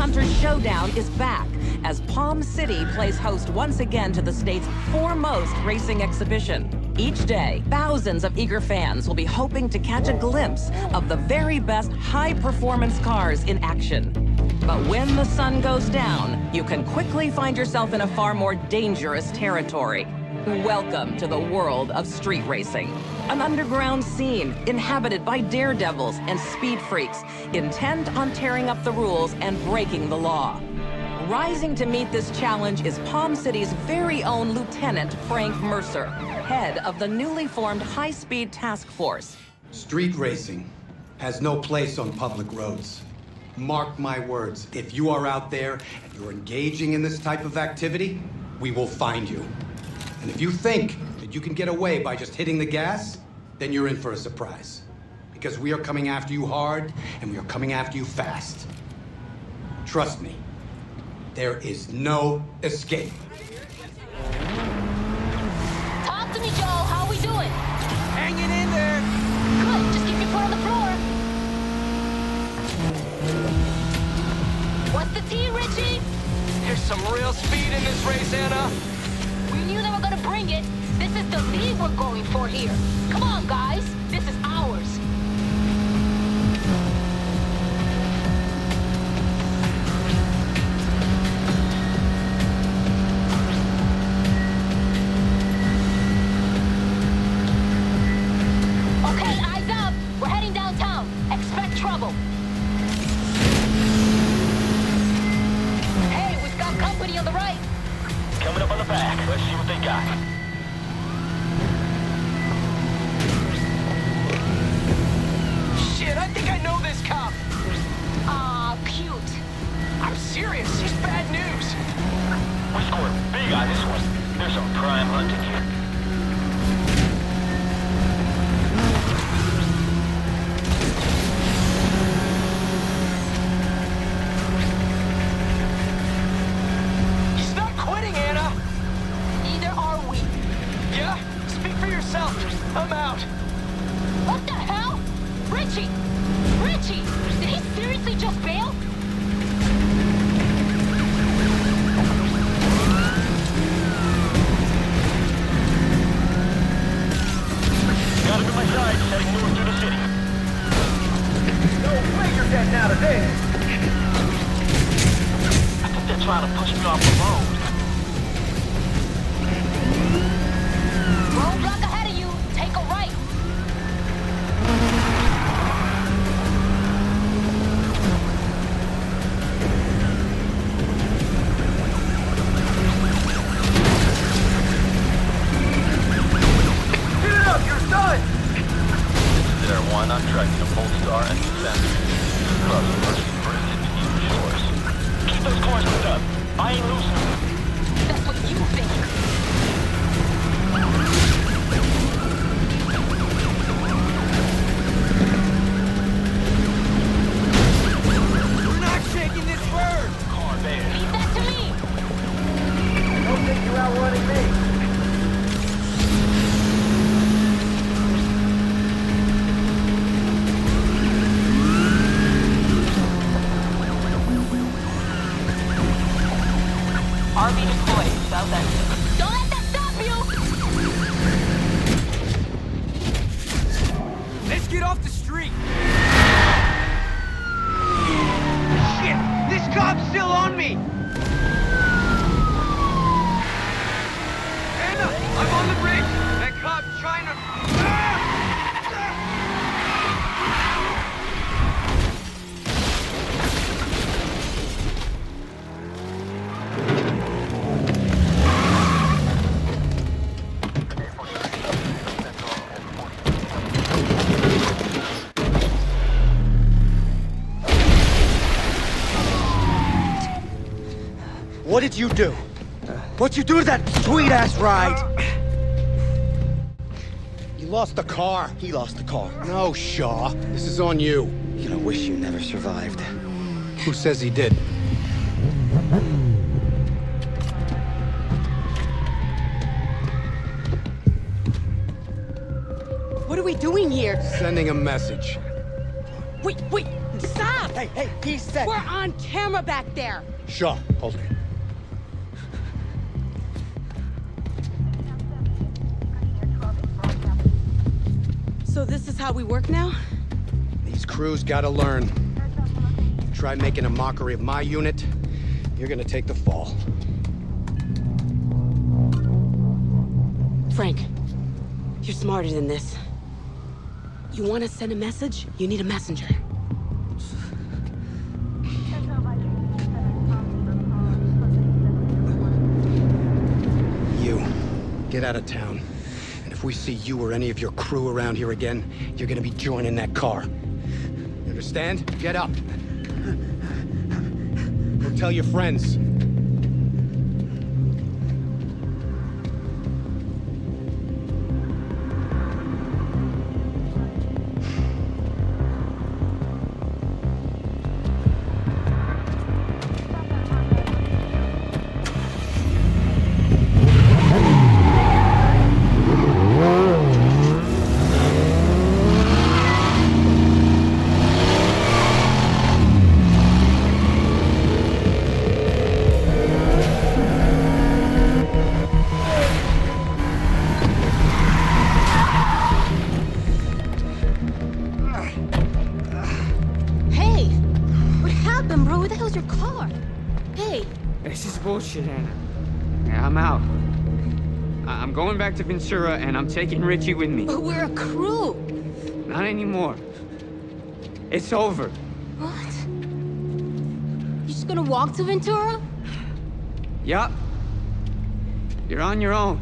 Hunters Showdown is back, as Palm City plays host once again to the state's foremost racing exhibition. Each day, thousands of eager fans will be hoping to catch a glimpse of the very best high-performance cars in action. But when the sun goes down, you can quickly find yourself in a far more dangerous territory. Welcome to the world of street racing. An underground scene inhabited by daredevils and speed freaks, intent on tearing up the rules and breaking the law. Rising to meet this challenge is Palm City's very own Lieutenant Frank Mercer, head of the newly formed high-speed task force. Street racing has no place on public roads. Mark my words, if you are out there and you're engaging in this type of activity, we will find you. And if you think that you can get away by just hitting the gas, then you're in for a surprise. Because we are coming after you hard, and we are coming after you fast. Trust me, there is no escape. Talk to me, Joe. How are we doing? Hanging in there. Good. Just keep your foot on the floor. What's the tea, Richie? There's some real speed in this race, Anna. We knew they were gonna bring it. This is the lead we're going for here. Come on, guys. This is ours. Okay, eyes up. We're heading downtown. Expect trouble. Hey, we've got company on the right. Coming up on the back. Let's see what they got. Shit, I think I know this cop. Aw, cute. I'm serious. He's bad news. We scored big on this one. There's some prime hunting here. He's not quitting, Anna. Neither are we. Yeah? Speak for yourself. I'm out. What the hell? Richie! Richie! Did he seriously just bail? Got him to my side, heading north through the city. No way you're getting out of there. I think they're trying to push me off the road. Roadblock ahead of you. Take a right. Get it up, you're done. There, one, I'm tracking a Polestar and defense. Across the Percy Bridge to Eastern Shores. Keep those cars moved up. I ain't losing them. That's what you think. We're not shaking this bird. Car there. Leave that to me. Don't think you're outrunning me. RV deployed. South exit. Don't let that stop you! Let's get off the street. Shit! This cop's still on me! Anna! I'm on the bridge! That cop's trying to... What did you do? What'd you do to that sweet-ass ride? You lost the car. He lost the car. No, Shaw. This is on you. You're gonna wish you never survived. Who says he did? What are we doing here? Sending a message. Wait, stop! Hey, he said... We're on camera back there. Sure, hold it. So this is how we work now? These crews gotta learn. You try making a mockery of my unit, you're gonna take the fall. Frank, you're smarter than this. You want to send a message? You need a messenger. You, get out of town. And if we see you or any of your crew around here again, you're gonna be joining that car. You understand? Get up. Go tell your friends. Hey! What happened, bro? Where the hell's your car? Hey! This is bullshit, Anna. Yeah, I'm out. I'm going back to Ventura, and I'm taking Richie with me. But we're a crew! Not anymore. It's over. What? You just gonna walk to Ventura? Yup. You're on your own.